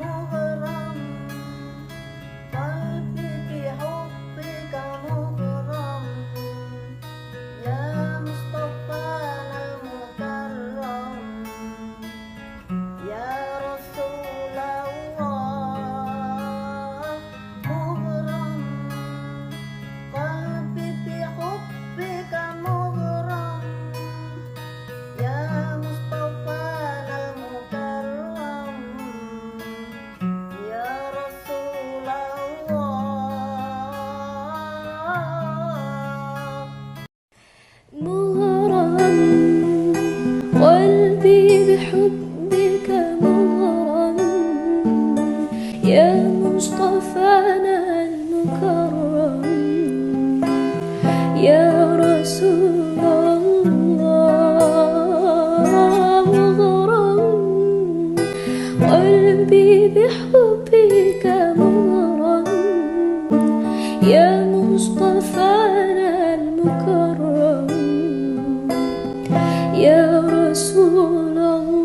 مغرم، قلبي بحبك مغرم، يا مصطفانا المكرم، يا رسول الله. مغرم، قلبي بحبك مغرم، يا مصطفانا المكرم، يا رسول الله. مغرم، قلبي بحبك مغرم، يا مصطفانا المكرم، يا رسول الله. مغرم، قلبي بحبك مغرم، يا مصطفانا المكرم، يا رسول الله.